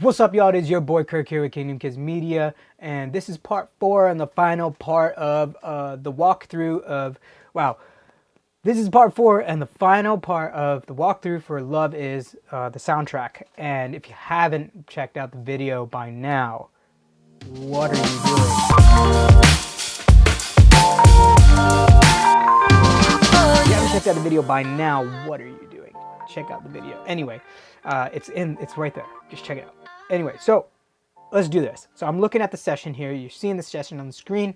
What's up, y'all? It is your boy Kirk here with Kingdom Kids Media, and this is part 4 and the final part of the walkthrough of, wow, this is part 4 and the final part of the walkthrough for Love is the soundtrack. And if you haven't checked out the video by now, what are you doing? If you haven't checked out the video by now, what are you doing? Check out the video. Anyway, it's right there. Just check it out. Anyway, so let's do this. So I'm looking at the session here. You're seeing the session on the screen.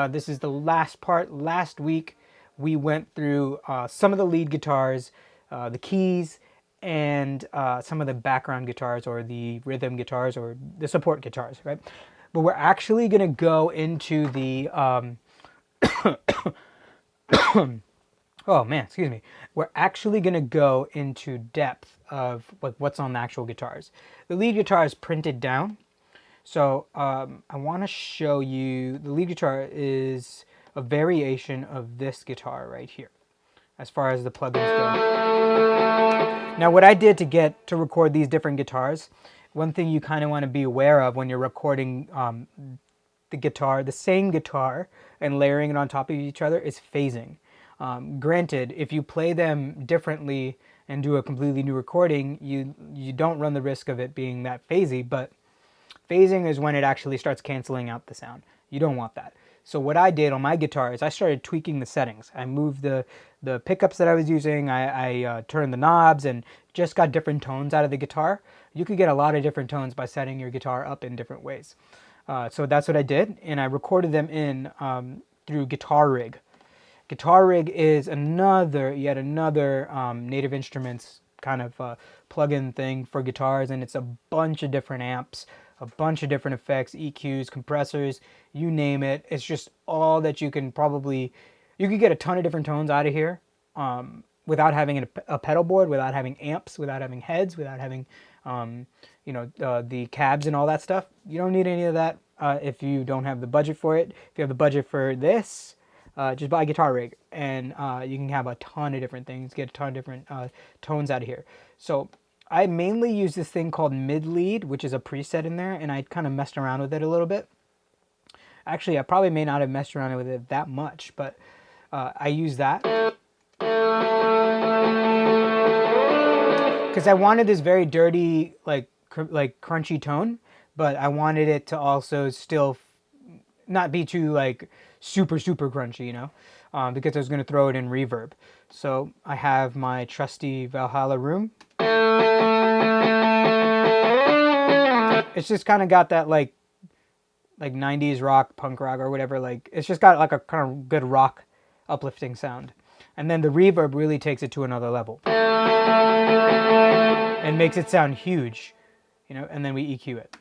This is the last part. Last week, we went through some of the lead guitars, the keys, and some of the background guitars or the rhythm guitars or the support guitars, right? But we're actually going to go into the... oh man, excuse me. We're actually going to go into depth of what's on the actual guitars. The lead guitar is printed down. So I want to show you, the lead guitar is a variation of this guitar right here, as far as the plugins go. Now what I did to record these different guitars, one thing you kind of want to be aware of when you're recording the same guitar, and layering it on top of each other is phasing. Granted, if you play them differently and do a completely new recording, you don't run the risk of it being that phasey, but phasing is when it actually starts canceling out the sound. You don't want that. So what I did on my guitar is I started tweaking the settings. I moved the pickups that I was using, I turned the knobs and just got different tones out of the guitar. You could get a lot of different tones by setting your guitar up in different ways. So that's what I did, and I recorded them in through Guitar Rig. Guitar Rig is yet another Native Instruments kind of plug-in thing for guitars, and it's a bunch of different amps, a bunch of different effects, EQs, compressors, you name it. It's just all that you can you could get a ton of different tones out of here without having a pedal board, without having amps, without having heads, without having the cabs and all that stuff. You don't need any of that if you don't have the budget for it. If you have the budget for this, just buy a Guitar Rig, and you can have a ton of different things, get a ton of different tones out of here. So I mainly use this thing called Mid Lead, which is a preset in there, and I kind of messed around with it a little bit. Actually, I probably may not have messed around with it that much, but I use that because I wanted this very dirty, like crunchy tone, but I wanted it to also still not be too like super crunchy, you know, because I was going to throw it in reverb. So I have my trusty Valhalla Room. It's just kind of got that like 90s rock, punk rock or whatever. Like it's just got like a kind of good rock uplifting sound. And then the reverb really takes it to another level and makes it sound huge, you know, and then we EQ it.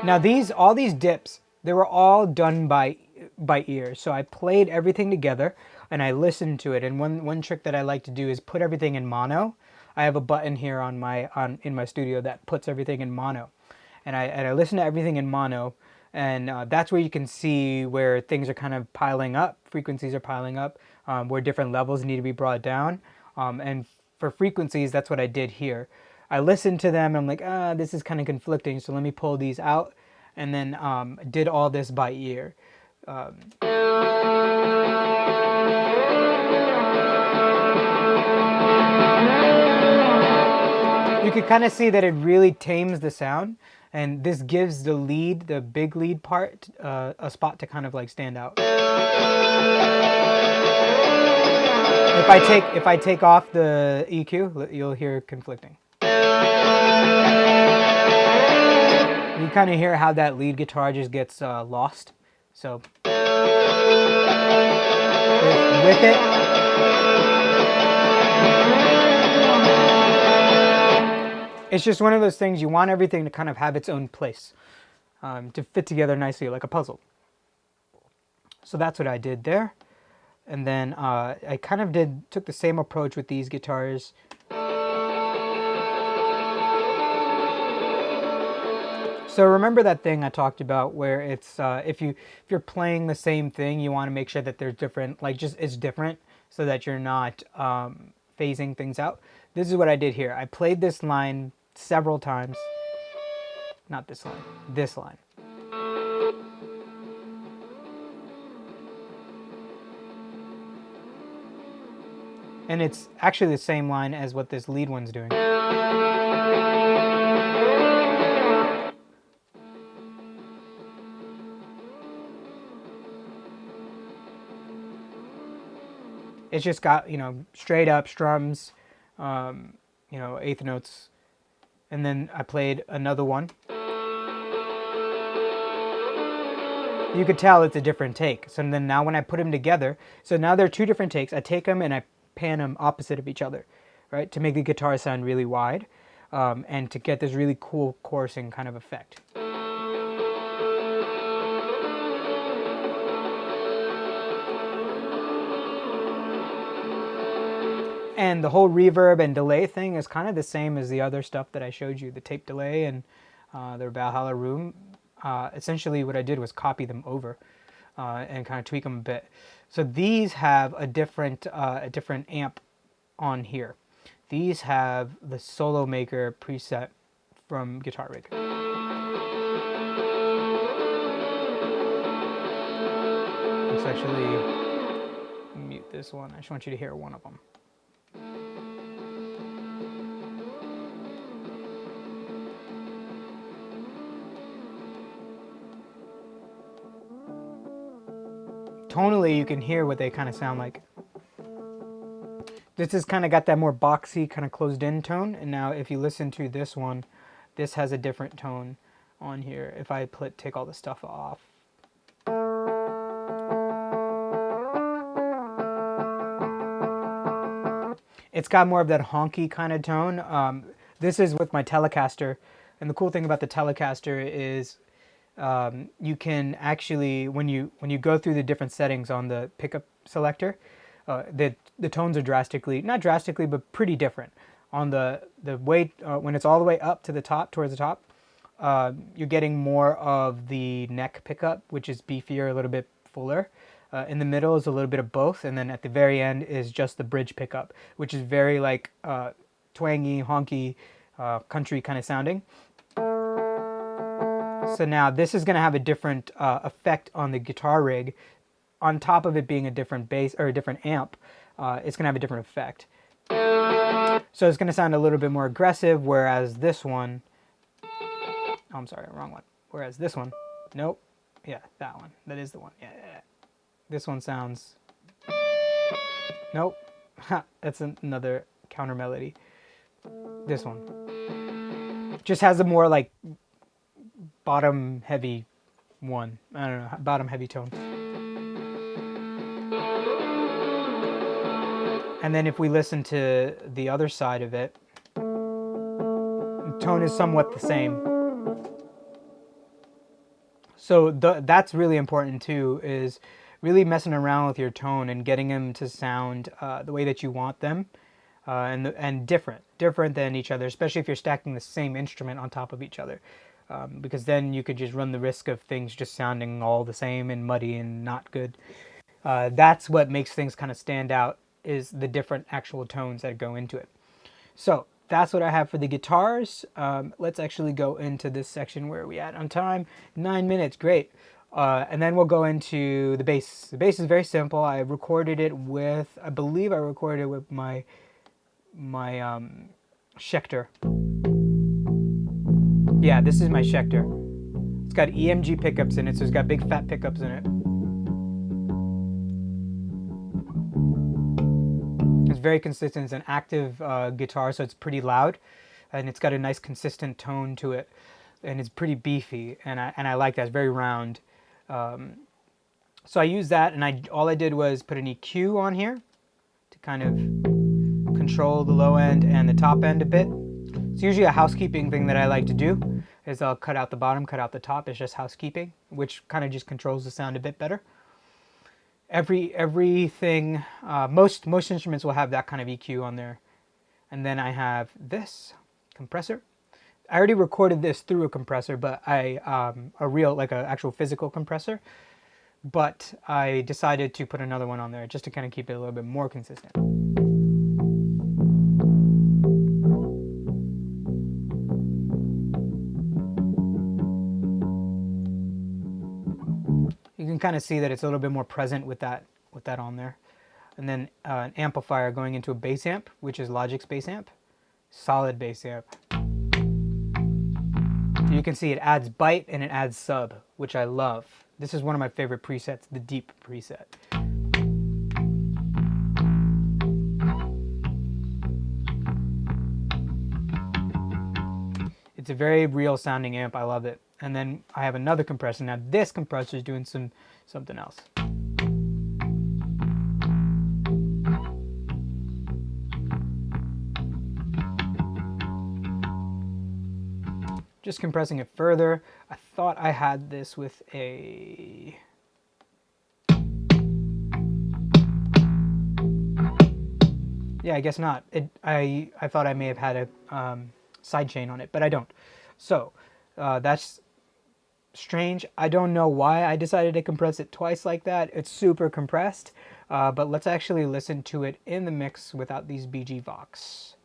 Now all these dips, they were all done by ear. So I played everything together and I listened to it. And one trick that I like to do is put everything in mono. I have a button here in my studio that puts everything in mono. And I listen to everything in mono, and that's where you can see where things are kind of piling up, frequencies are piling up, where different levels need to be brought down. And for frequencies, that's what I did here. I listened to them, and I'm like, this is kind of conflicting, so let me pull these out, and then did all this by ear. You can kind of see that it really tames the sound, and this gives the big lead part, a spot to kind of like stand out. If I take off the EQ, you'll hear conflicting. You kind of hear how that lead guitar just gets lost. So with it, it's just one of those things, you want everything to kind of have its own place, to fit together nicely like a puzzle. So that's what I did there. And then I kind of took the same approach with these guitars. So remember that thing I talked about where it's if you're playing the same thing, you want to make sure that there's different, like just it's different so that you're not phasing things out. This is what I did here. I played this line several times. Not this line, this line. And it's actually the same line as what this lead one's doing. It's just got, you know, straight up strums, you know, eighth notes. And then I played another one. You could tell it's a different take. So then now when I put them together, so now there are two different takes. I take them and I pan them opposite of each other, right? To make the guitar sound really wide and to get this really cool chorusing kind of effect. And the whole reverb and delay thing is kind of the same as the other stuff that I showed you, the tape delay and the Valhalla room. Essentially what I did was copy them over and kind of tweak them a bit. So these have a different amp on here. These have the Solo Maker preset from Guitar Rig. Let's actually mute this one. I just want you to hear one of them. Tonally, you can hear what they kind of sound like. This has kind of got that more boxy, kind of closed-in tone. And now if you listen to this one, this has a different tone on here. If I take all the stuff off. It's got more of that honky kind of tone. This is with my Telecaster. And the cool thing about the Telecaster is you can actually, when you go through the different settings on the pickup selector, the tones are drastically, not drastically, but pretty different. On the way, when it's all the way up to the top, towards the top, you're getting more of the neck pickup, which is beefier, a little bit fuller. In the middle is a little bit of both, and then at the very end is just the bridge pickup, which is very like twangy, honky, country kind of sounding. So now this is going to have a different effect on the Guitar Rig. On top of it being a different bass or a different amp, it's going to have a different effect. So it's going to sound a little bit more aggressive, whereas this one, oh, I'm sorry, wrong one. Whereas this one, nope, yeah, that one, that is the one, yeah. This one sounds, nope, that's another counter melody. This one just has a more like bottom heavy one. I don't know, bottom heavy tone. And then if we listen to the other side of it, the tone is somewhat the same. So that's really important too, is really messing around with your tone and getting them to sound the way that you want them, and different than each other, especially if you're stacking the same instrument on top of each other. Because then you could just run the risk of things just sounding all the same and muddy and not good. That's what makes things kind of stand out, is the different actual tones that go into it. So that's what I have for the guitars. Let's actually go into this section. Where are we at on time? 9 minutes, great. And then we'll go into the bass. The bass is very simple. I recorded it with, I believe I recorded it with my Schecter. Yeah, this is my Schecter. It's got EMG pickups in it, so it's got big fat pickups in it. It's very consistent. It's an active guitar, so it's pretty loud, and it's got a nice consistent tone to it, and it's pretty beefy, and I like that. It's very round. So I used that, and all I did was put an EQ on here to kind of control the low end and the top end a bit. It's usually a housekeeping thing that I like to do, is I'll cut out the bottom, cut out the top. It's just housekeeping, which kind of just controls the sound a bit better. Everything, most instruments will have that kind of EQ on there. And then I have this compressor. I already recorded this through a compressor, but a real, like an actual physical compressor. But I decided to put another one on there just to kind of keep it a little bit more consistent. can kind of see that it's a little bit more present with that on there. And then an amplifier going into a bass amp, which is Logic's bass amp. Solid bass amp. You can see it adds bite and it adds sub, which I love. This is one of my favorite presets, the deep preset. It's a very real sounding amp. I love it. And then I have another compressor. Now this compressor is doing something else. Just compressing it further. I thought I had this with a... Yeah, I guess not. I thought I may have had a sidechain on it, but I don't. So that's strange. I don't know why I decided to compress it twice like that. It's super compressed, but let's actually listen to it in the mix without these BG Vox.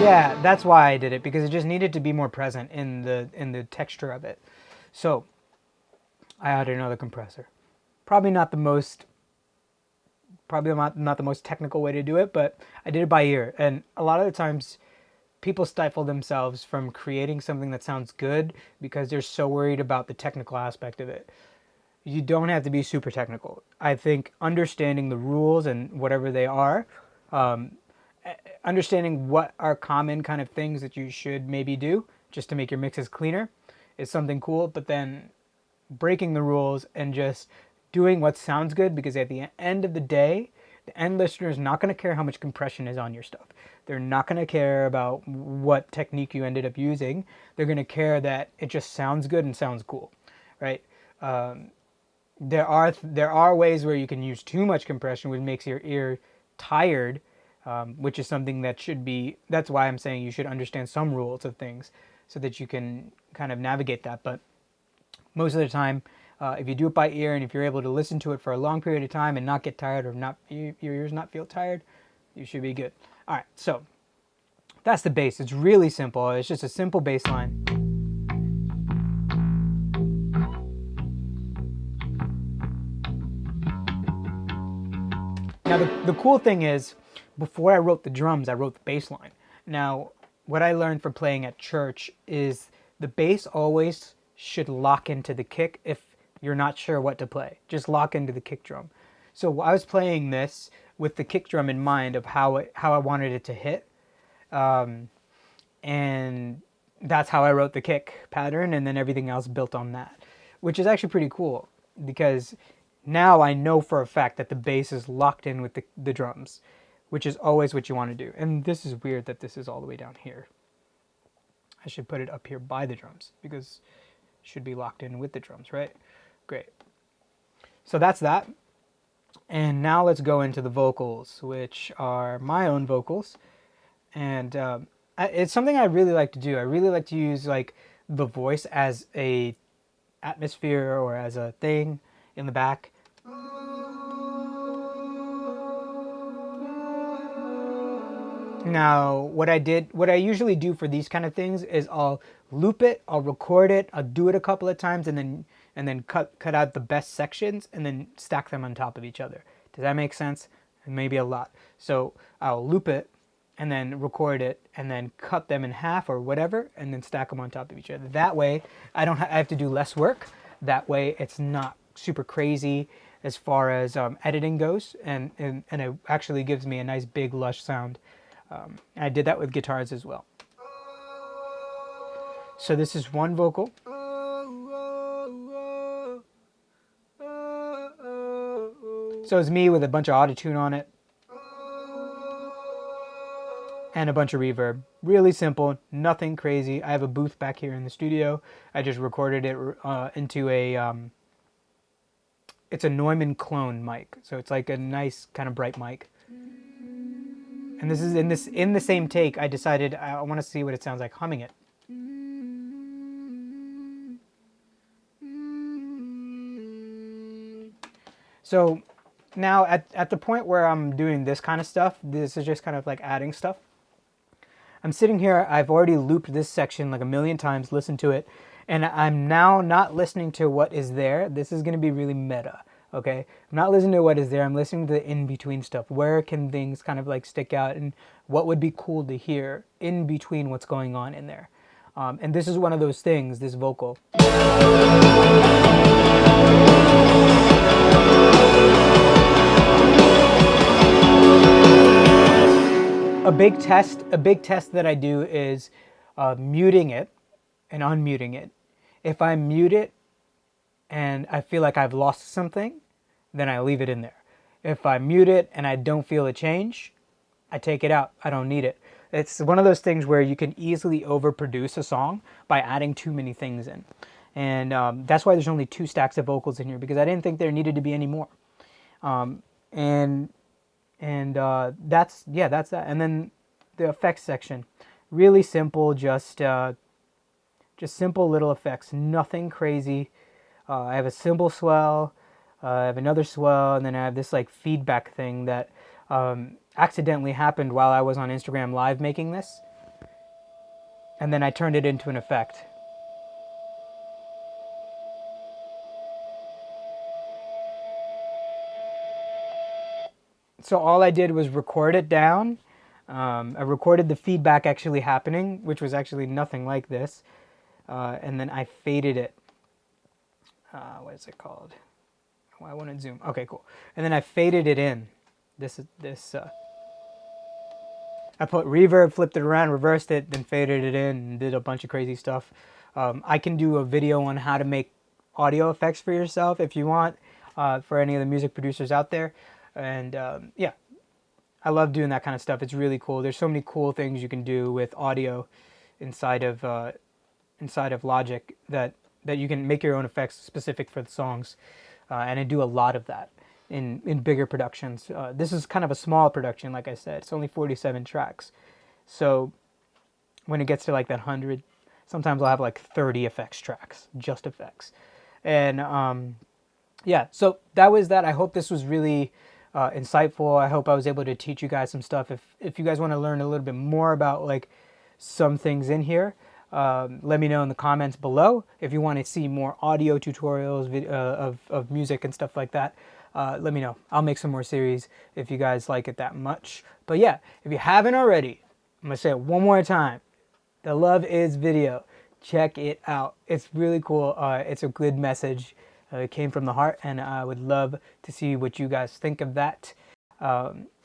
Yeah, that's why I did it, because it just needed to be more present in the texture of it. So I added another compressor. Probably not the most technical way to do it, but I did it by ear. And a lot of the times people stifle themselves from creating something that sounds good because they're so worried about the technical aspect of it. You don't have to be super technical. I think understanding the rules and whatever they are, understanding what are common kind of things that you should maybe do just to make your mixes cleaner is something cool, but then breaking the rules and just doing what sounds good, because at the end of the day, the end listener is not going to care how much compression is on your stuff. They're not going to care about what technique you ended up using. They're going to care that it just sounds good and sounds cool, right? There are ways where you can use too much compression, which makes your ear tired, which is something that should be, that's why I'm saying you should understand some rules of things so that you can kind of navigate that. But most of the time, if you do it by ear and if you're able to listen to it for a long period of time and not get tired, or not your ears not feel tired, you should be good. All right, so that's the bass. It's really simple. It's just a simple bass line. Now the cool thing is, before I wrote the drums, I wrote the bass line. Now, what I learned from playing at church is the bass always should lock into the kick. If you're not sure what to play, just lock into the kick drum. So I was playing this with the kick drum in mind of how I wanted it to hit, and that's how I wrote the kick pattern, and then everything else built on that, which is actually pretty cool, because now I know for a fact that the bass is locked in with the drums, which is always what you want to do. And this is weird that this is all the way down here. I should put it up here by the drums, because it should be locked in with the drums, right? Great. So that's that. And now let's go into the vocals, which are my own vocals. And it's something I really like to do. I really like to use like the voice as a atmosphere or as a thing in the back. Now, what I usually do for these kind of things is I'll loop it, I'll record it, I'll do it a couple of times, and then cut out the best sections and then stack them on top of each other. Does that make sense? And maybe a lot. So I'll loop it and then record it and then cut them in half or whatever and then stack them on top of each other. That way I have to do less work. That way it's not super crazy as far as editing goes, and it actually gives me a nice big lush sound. I did that with guitars as well. So this is one vocal. So it's me with a bunch of autotune on it and a bunch of reverb. Really simple, nothing crazy. I have a booth back here in the studio. I just recorded it into a it's a Neumann clone mic, so it's like a nice kind of bright mic. And this is in the same take. I decided I want to see what it sounds like humming it. So now at the point where I'm doing this kind of stuff, this is just kind of like adding stuff. I'm sitting here, I've already looped this section like a million times, listened to it, and I'm now not listening to what is there. This is going to be really meta, okay? I'm not listening to what is there, I'm listening to the in-between stuff. Where can things kind of like stick out, and what would be cool to hear in between what's going on in there. And this is one of those things, this vocal. A big test that I do is muting it and unmuting it. If I mute it and I feel like I've lost something, then I leave it in there. If I mute it and I don't feel a change, I take it out. I don't need it. It's one of those things where you can easily overproduce a song by adding too many things in. And that's why there's only 2 stacks of vocals in here, because I didn't think there needed to be any more. And that's that. And then the effects section, really simple, just simple little effects, nothing crazy. I have a cymbal swell, I have another swell, and then I have this like feedback thing that accidentally happened while I was on Instagram Live making this, and then I turned it into an effect. So all I did was record it down. I recorded the feedback actually happening, which was actually nothing like this. And then I faded it. What is it called? Oh, I want to zoom. Okay, cool. And then I faded it in. I put reverb, flipped it around, reversed it, then faded it in, and did a bunch of crazy stuff. I can do a video on how to make audio effects for yourself if you want, for any of the music producers out there. And yeah, I love doing that kind of stuff. It's really cool. There's so many cool things you can do with audio inside of Logic that you can make your own effects specific for the songs. And I do a lot of that in bigger productions. This is kind of a small production, like I said. It's only 47 tracks. So when it gets to like that 100, sometimes I'll have like 30 effects tracks, just effects. And yeah, so that was that. I hope this was really insightful. I hope I was able to teach you guys some stuff. If you guys want to learn a little bit more about like some things in here, let me know in the comments below. If you want to see more audio tutorials of music and stuff like that, let me know. I'll make some more series if you guys like it that much. But yeah, if you haven't already, I'm going to say it one more time. The Love Is video. Check it out. It's really cool. It's a good message. It came from the heart, and I would love to see what you guys think of that.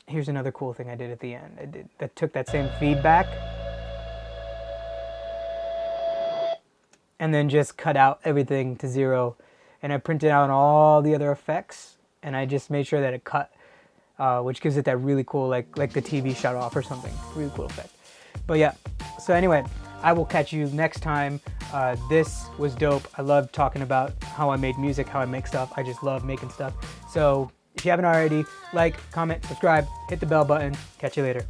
Here's another cool thing I did at the end. I took that same feedback and then just cut out everything to 0, and I printed out all the other effects, and I just made sure that it cut, which gives it that really cool, like the TV shut off or something. Really cool effect. But yeah, so anyway, I will catch you next time. This was dope. I love talking about how I made music, how I make stuff. I just love making stuff. So if you haven't already, like, comment, subscribe, hit the bell button. Catch you later.